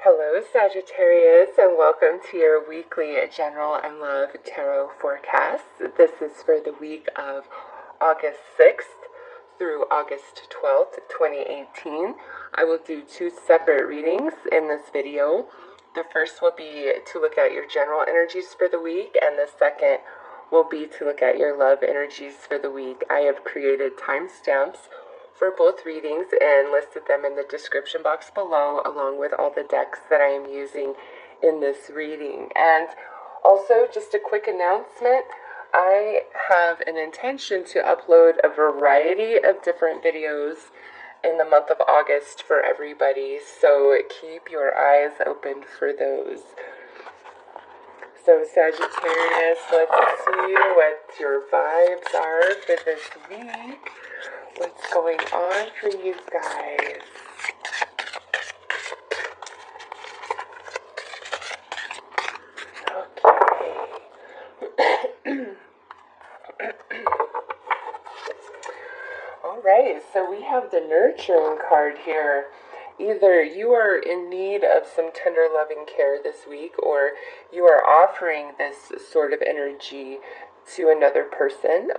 Hello, Sagittarius, and welcome to your weekly general and love tarot forecast. This is for the week of August 6th through August 12th, 2018. I will do two separate readings in this video. The first will be to look at your general energies for the week, and the second will be to look at your love energies for the week. I have created timestamps for both readings and listed them in the description box below, along with all the decks that I am using in this reading. And also, just a quick announcement, I have an intention to upload a variety of different videos in the month of August for everybody, so keep your eyes open for those. So Sagittarius, let's see what your vibes are for this week. What's going on for you guys? Okay. Alright, so we have the nurturing card here. Either you are in need of some tender loving care this week, or you are offering this sort of energy to another person.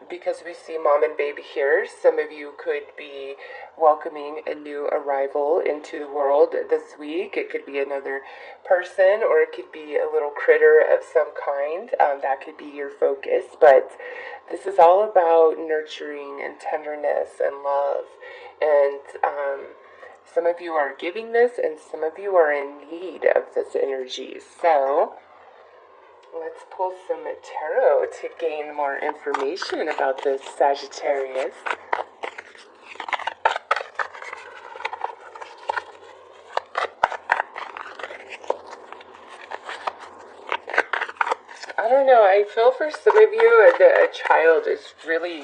Because we see mom and baby here, some of you could be welcoming a new arrival into the world this week. It could be another person, or it could be a little critter of some kind. That could be your focus, but this is all about nurturing and tenderness and love. And some of you are giving this, and some of you are in need of this energy. So let's pull some tarot to gain more information about this, Sagittarius. I don't know, I feel for some of you that a child is really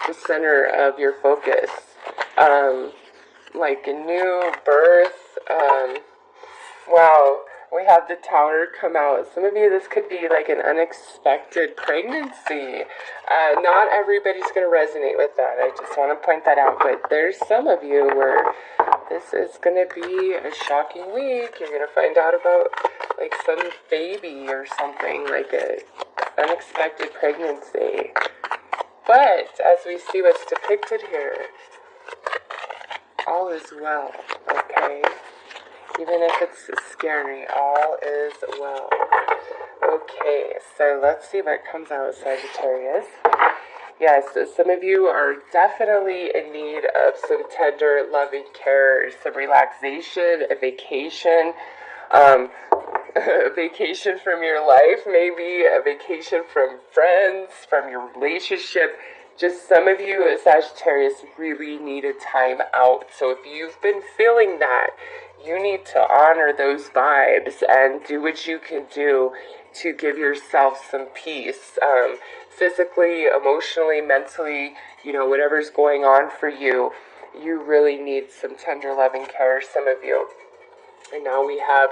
the center of your focus. Like a new birth. Wow. We have the Tower come out. Some of you, this could be like an unexpected pregnancy. Not everybody's going to resonate with that. I just want to point that out. But there's some of you where this is going to be a shocking week. You're going to find out about like some baby or something, like a unexpected pregnancy. But as we see what's depicted here, all is well, okay? Even if it's scary, all is well. Okay, so let's see what comes out, Sagittarius. Yes, some of you are definitely in need of some tender, loving care, some relaxation, a vacation, a vacation from your life, maybe a vacation from friends, from your relationship. Just some of you, Sagittarius, really need a time out. So if you've been feeling that, you need to honor those vibes and do what you can do to give yourself some peace. Physically, emotionally, mentally, whatever's going on for you, you really need some tender loving care, some of you. And now we have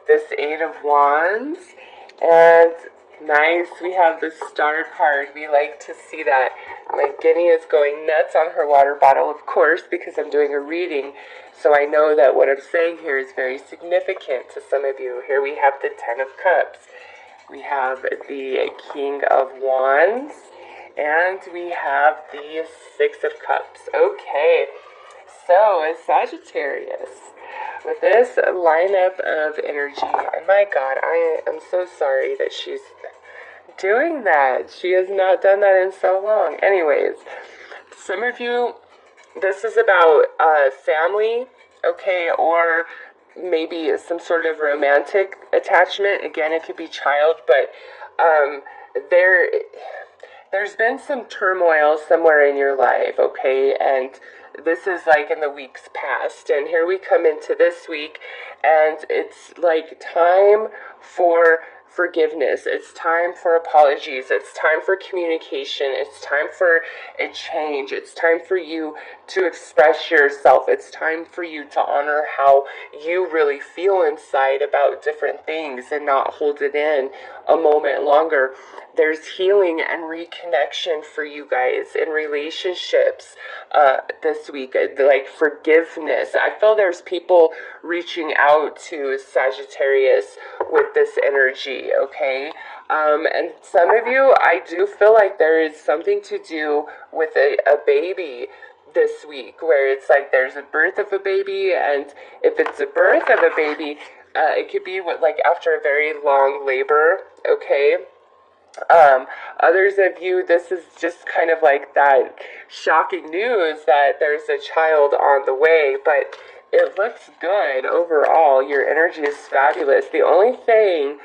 this Eight of Wands, and nice, we have the Star card. We like to see that. My guinea is going nuts on her water bottle, of course, because I'm doing a reading. So I know that what I'm saying here is very significant to some of you. Here we have the Ten of Cups. We have the King of Wands. And we have the Six of Cups. Okay, so Sagittarius, with this lineup of energy, and my God, I am so sorry that she's doing that. She has not done that in so long. Anyways, some of you, this is about family, okay, or maybe some sort of romantic attachment. Again, it could be child, but there's been some turmoil somewhere in your life, okay, and this is like in the weeks past, and here we come into this week, and it's like time for forgiveness. It's time for apologies. It's time for communication. It's time for a change. It's time for you to express yourself. It's time for you to honor how you really feel inside about different things and not hold it in a moment longer. there's healing and reconnection for you guys in relationships this week, like forgiveness. I feel there's people reaching out to Sagittarius with this energy, okay? And some of you, I do feel like there is something to do with a baby this week, where it's like there's a birth of a baby, and if it's a birth of a baby, it could be like after a very long labor, okay? Others of you, this is just kind of like that shocking news that there's a child on the way, but it looks good overall. Your energy is fabulous. The only thing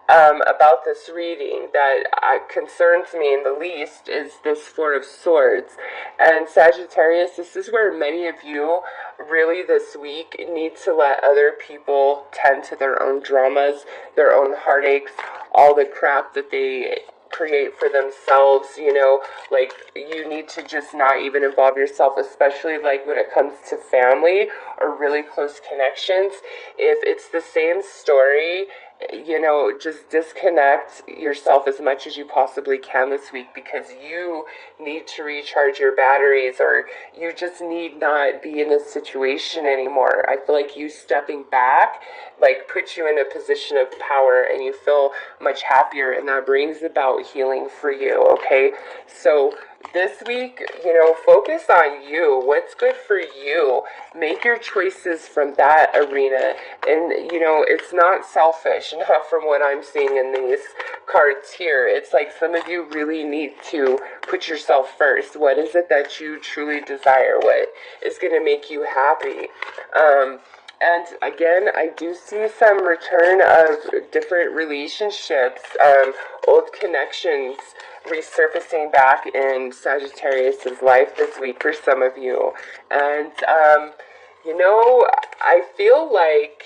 about this reading that concerns me in the least is this Four of Swords. And Sagittarius, this is where many of you really this week need to let other people tend to their own dramas, their own heartaches, all the crap that they create for themselves, you know, like you need to just not even involve yourself, especially like when it comes to family or really close connections. If it's the same story, you know, just disconnect yourself as much as you possibly can this week, because you need to recharge your batteries, or you just need not be in this situation anymore. I feel like you stepping back like puts you in a position of power, and you feel much happier, and that brings about healing for you, okay? So this week, you know, focus on you. What's good for you? Make your choices from that arena. And, you know, it's not selfish, not from what I'm seeing in these cards here. It's like some of you really need to put yourself first. What is it that you truly desire? What is going to make you happy? And again, I do see some return of different relationships, old connections resurfacing back in Sagittarius's life this week for some of you. And, you know, I feel like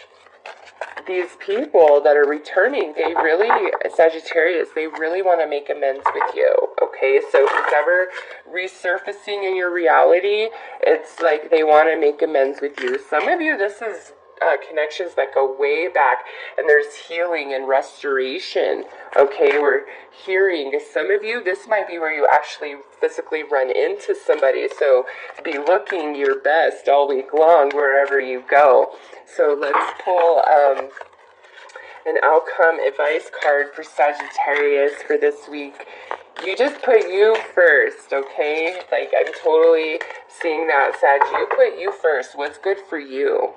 these people that are returning, they really, Sagittarius, they really want to make amends with you, okay? So who's ever resurfacing in your reality, it's like they want to make amends with you. Some of you, this is connections that go way back, and there's healing and restoration, okay? We're hearing, some of you, this might be where you actually physically run into somebody, so be looking your best all week long wherever you go. So let's pull an outcome advice card for Sagittarius for this week. You just put you first, okay? Like, I'm totally seeing that, Sag. You put you first. What's good for you?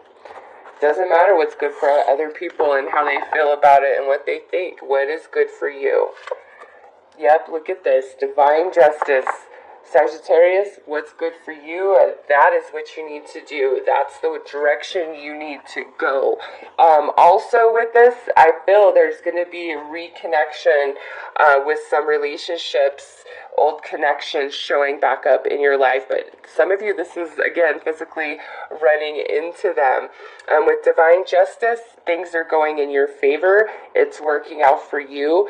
Doesn't matter what's good for other people and how they feel about it and what they think. What is good for you? Yep, look at this. Divine justice. Sagittarius, what's good for you? That is what you need to do. That's the direction you need to go. Also with this, I feel there's going to be a reconnection with some relationships, old connections showing back up in your life. But some of you, this is, again, physically running into them. With divine justice, things are going in your favor. It's working out for you.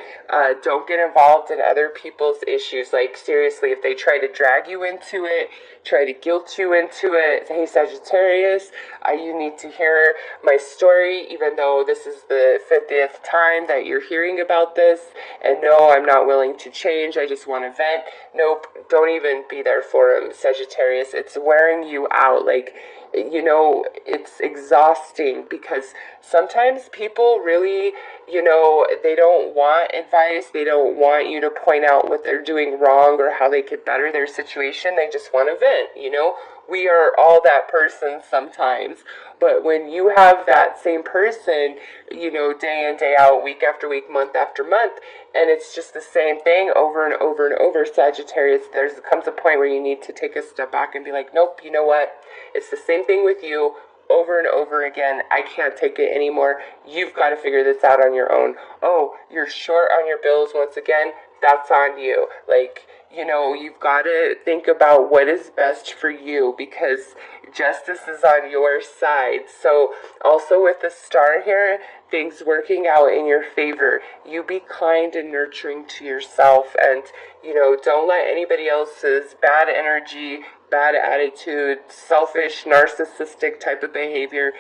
Don't get involved in other people's issues. Like, seriously, if they try to drag you into it, try to guilt you into it, hey, Sagittarius, you need to hear my story, even though this is the 50th time that you're hearing about this, and no, I'm not willing to change, I just want to vent. Nope, don't even be there for him, Sagittarius. It's wearing you out. Like, you know, it's exhausting, because sometimes people really, you know, they don't want advice. They don't want you to point out what they're doing wrong or how they could better their situation. They just want to vent, you know. We are all that person sometimes. But when you have that same person, you know, day in, day out, week after week, month after month, and it's just the same thing over and over and over, Sagittarius, there comes a point where you need to take a step back and be like, nope, you know what? It's the same thing with you over and over again. I can't take it anymore. You've got to figure this out on your own. Oh, you're short on your bills once again. That's on you. Like, you know, you've got to think about what is best for you, because justice is on your side. So also with the star here, things working out in your favor. You be kind and nurturing to yourself, and, you know, don't let anybody else's bad energy, bad attitude, selfish, narcissistic type of behavior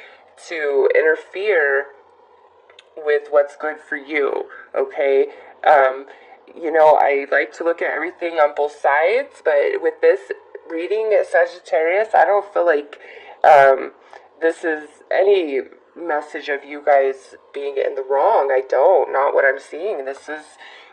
to interfere with what's good for you, okay? you know, I like to look at everything on both sides, but with this reading at Sagittarius, I don't feel like this is any message of you guys being in the wrong. I don't. Not what I'm seeing. This is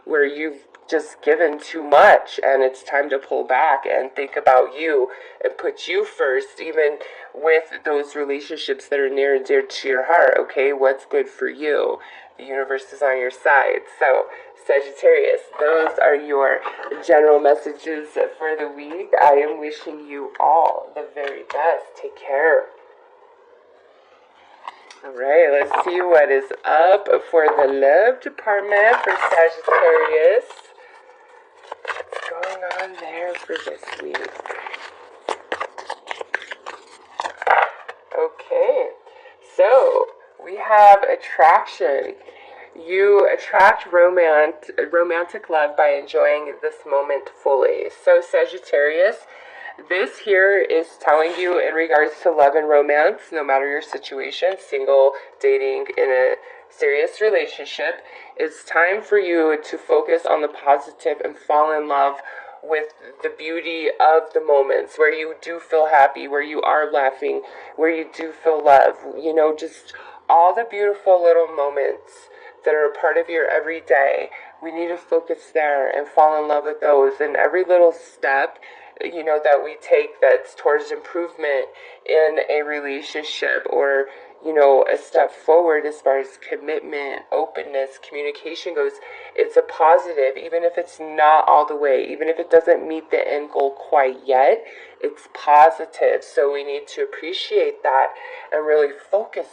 where you've just given too much and it's time to pull back and think about you and put you first, even with those relationships that are near and dear to your heart. Okay, what's good for you? The universe is on your side. So Sagittarius, those are your general messages for the week. I am wishing you all the very best. Take care. Alright, let's see what is up for the love department for Sagittarius. What's going on there for this week? Okay, so we have attraction. You attract romantic love by enjoying this moment fully. So Sagittarius, this here is telling you in regards to love and romance, no matter your situation, single, dating, in a serious relationship, it's time for you to focus on the positive and fall in love with the beauty of the moments where you do feel happy, where you are laughing, where you do feel love. You know, just all the beautiful little moments that are a part of your everyday. We need to focus there and fall in love with those. And every little step, you know, that we take that's towards improvement in a relationship, or, you know, a step forward as far as commitment, openness, communication goes, it's a positive, even if it's not all the way, even if it doesn't meet the end goal quite yet, it's positive. So we need to appreciate that and really focus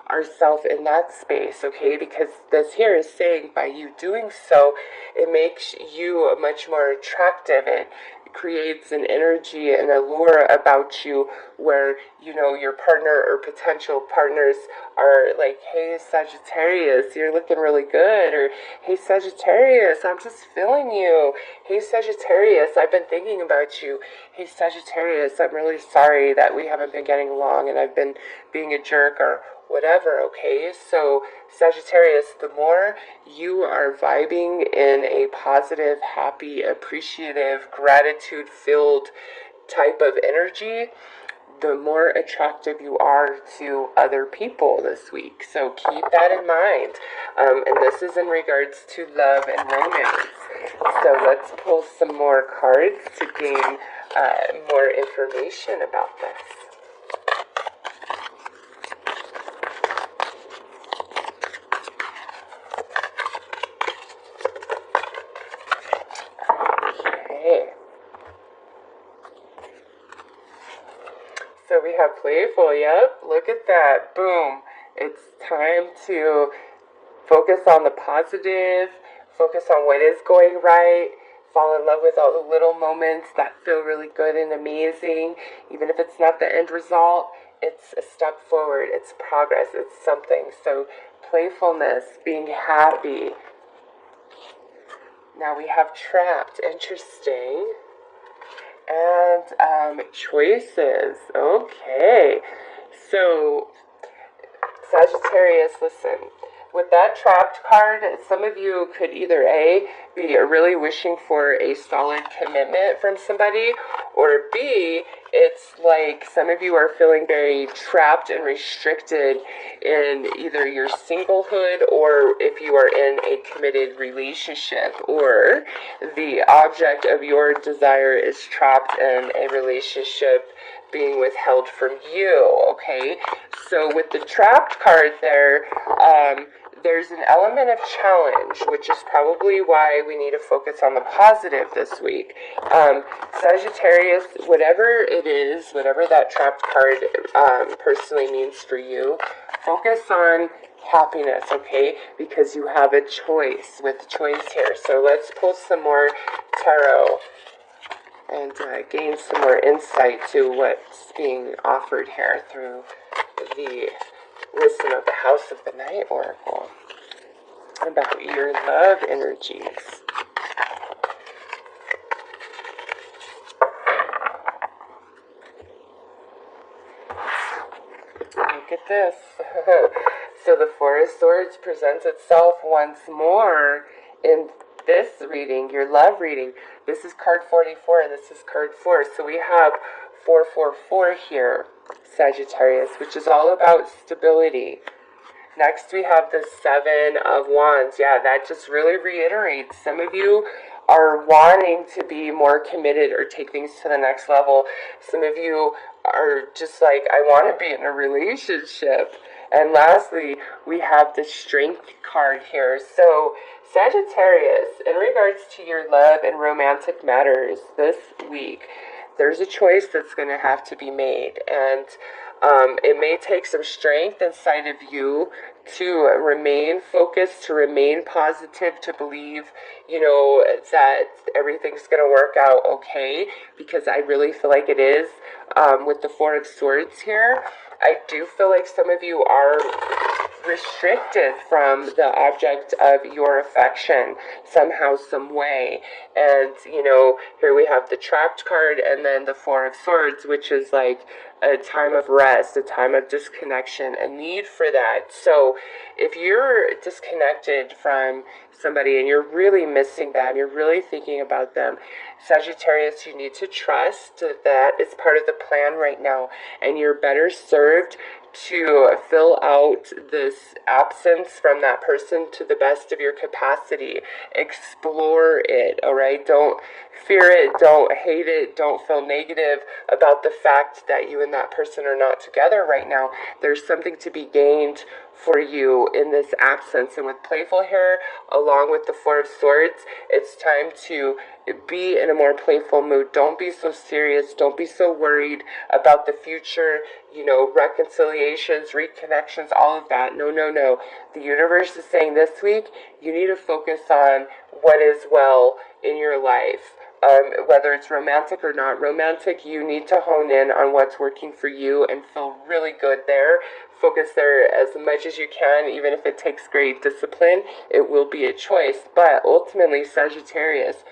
ourselves in that space, okay? Because this here is saying by you doing so, it makes you much more attractive. It creates an energy and allure about you where, you know, your partner or potential partners are like, hey Sagittarius, you're looking really good, or hey Sagittarius, I'm just feeling you, hey Sagittarius, I've been thinking about you, hey Sagittarius, I'm really sorry that we haven't been getting along and I've been being a jerk, or whatever, okay? So Sagittarius, the more you are vibing in a positive, happy, appreciative, gratitude-filled type of energy, the more attractive you are to other people this week. So keep that in mind. And this is in regards to love and romance. So let's pull some more cards to gain more information about this. So we have playful, yep, look at that, boom. It's time to focus on the positive, focus on what is going right, fall in love with all the little moments that feel really good and amazing. Even if it's not the end result, it's a step forward, it's progress, it's something. So playfulness, being happy. Now we have trapped, interesting. And choices. Okay. So Sagittarius, listen. With that trapped card, some of you could either A, be really wishing for a solid commitment from somebody, or B, it's like some of you are feeling very trapped and restricted in either your singlehood, or if you are in a committed relationship, or the object of your desire is trapped in a relationship being withheld from you, okay? So with the trapped card there, there's an element of challenge, which is probably why we need to focus on the positive this week. Sagittarius, whatever it is, whatever that trapped card personally means for you, focus on happiness, okay? Because you have a choice with choice here. So let's pull some more tarot and gain some more insight to what's being offered here through the wisdom of the House of the Night Oracle about your love energies. Look at this. So the Four of Swords presents itself once more in this reading, your love reading, this is card 44 and this is card 4. So we have 444 here, Sagittarius, which is all about stability. Next we have the 7 of Wands. Yeah, that just really reiterates. Some of you are wanting to be more committed or take things to the next level. Some of you are just like, I want to be in a relationship. And lastly, we have the Strength card here. So Sagittarius, in regards to your love and romantic matters this week, there's a choice that's going to have to be made. And it may take some strength inside of you to remain focused, to remain positive, to believe, that everything's going to work out okay, because I really feel like it is. With the 4 of Swords here, I do feel like some of you are restricted from the object of your affection somehow, some way. And here we have the Trapped card and then the 4 of Swords, which is like a time of rest, a time of disconnection, a need for that. So if you're disconnected from somebody and you're really missing them, you're really thinking about them, Sagittarius, you need to trust that it's part of the plan right now, and you're better served to fill out this absence from that person to the best of your capacity. Explore it, all right? Don't fear it, don't hate it, don't feel negative about the fact that you and that person are not together right now. There's something to be gained for you in this absence. And with playful here, along with the 4 of Swords, it's time to be in a more playful mood. Don't be so serious. Don't be so worried about the future, reconciliations, reconnections, all of that. No, no, no. The universe is saying this week, you need to focus on what is well in your life. Whether it's romantic or not romantic, you need to hone in on what's working for you and feel really good there. Focus there as much as you can, even if it takes great discipline. It will be a choice. But ultimately, Sagittarius,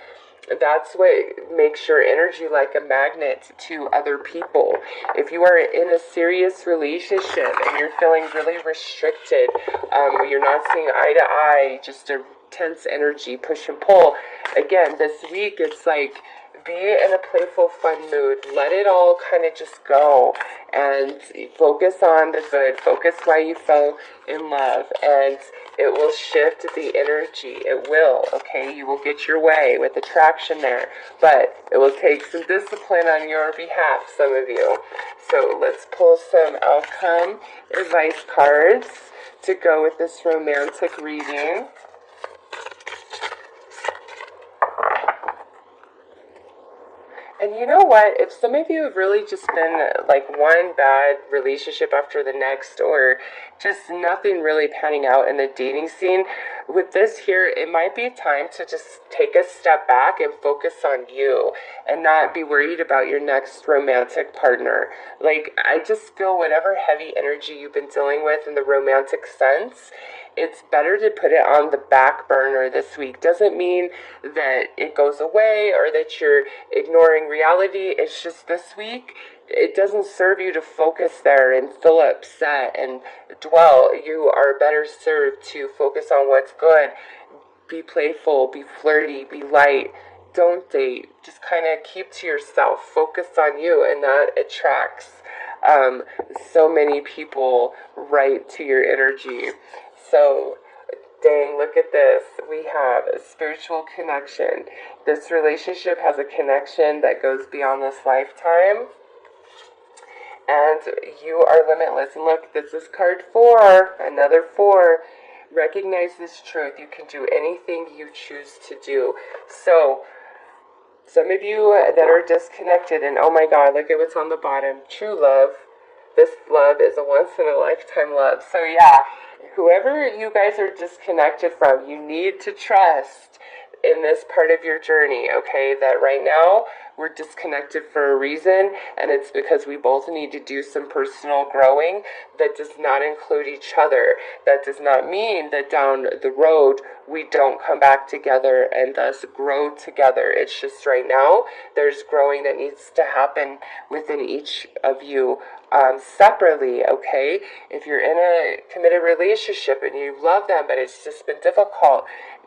that's what makes your energy like a magnet to other people. If you are in a serious relationship and you're feeling really restricted, you're not seeing eye to eye, just a tense energy, push and pull. Again, this week, it's like, be in a playful, fun mood. Let it all kind of just go and focus on the good. Focus why you fell in love, and it will shift the energy. It will, okay? You will get your way with attraction there, but it will take some discipline on your behalf, some of you. So let's pull some outcome advice cards to go with this romantic reading. And you know what? If some of you have really just been like one bad relationship after the next, or just nothing really panning out in the dating scene, with this here, it might be time to just take a step back and focus on you and not be worried about your next romantic partner. Like, I just feel whatever heavy energy you've been dealing with in the romantic sense, it's better to put it on the back burner this week. Doesn't mean that it goes away or that you're ignoring reality. It's just this week, it doesn't serve you to focus there and feel upset and dwell. You are better served to focus on what's good. Be playful, be flirty, be light. Don't date. Just kind of keep to yourself. Focus on you, and that attracts so many people right to your energy. So, dang, look at this. We have a spiritual connection. This relationship has a connection that goes beyond this lifetime. And you are limitless. And look, this is card 4, another 4. Recognize this truth. You can do anything you choose to do. So, some of you that are disconnected, and oh my God, look at what's on the bottom. True love. This love is a once-in-a-lifetime love. So yeah, whoever you guys are disconnected from, you need to trust in this part of your journey, okay? That right now, we're disconnected for a reason, and it's because we both need to do some personal growing that does not include each other. That does not mean that down the road, we don't come back together and thus grow together. It's just right now, there's growing that needs to happen within each of you separately, okay? If you're in a committed relationship and you love them, but it's just been difficult,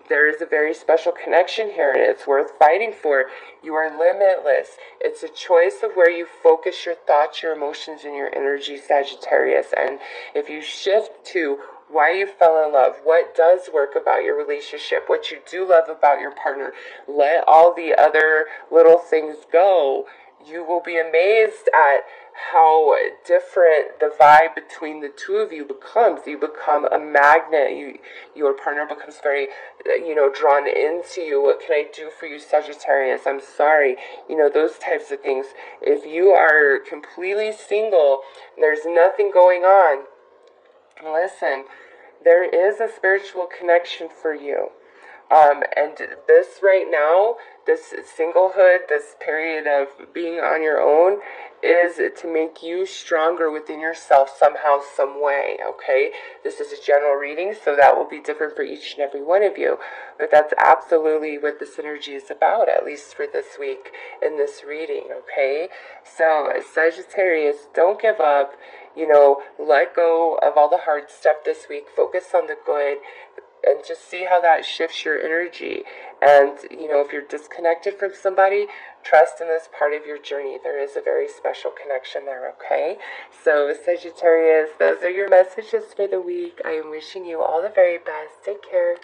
There is a very special connection here, and it's worth fighting for. You are limitless. It's a choice of where you focus your thoughts, your emotions, and your energy, Sagittarius. And if you shift to why you fell in love, what does work about your relationship, what you do love about your partner, let all the other little things go, you will be amazed at how different the vibe between the two of you becomes. You become a magnet. Your partner becomes very, drawn into you. What can I do for you, Sagittarius? I'm sorry. Those types of things. If you are completely single, there's nothing going on, listen, there is a spiritual connection for you. And this right now, this singlehood, this period of being on your own, is to make you stronger within yourself somehow, some way, okay? This is a general reading, so that will be different for each and every one of you. But that's absolutely what this energy is about, at least for this week in this reading, okay? So, Sagittarius, don't give up. Let go of all the hard stuff this week. Focus on the good. And just see how that shifts your energy. And, if you're disconnected from somebody, trust in this part of your journey. There is a very special connection there, okay? So, Sagittarius, those are your messages for the week. I am wishing you all the very best. Take care.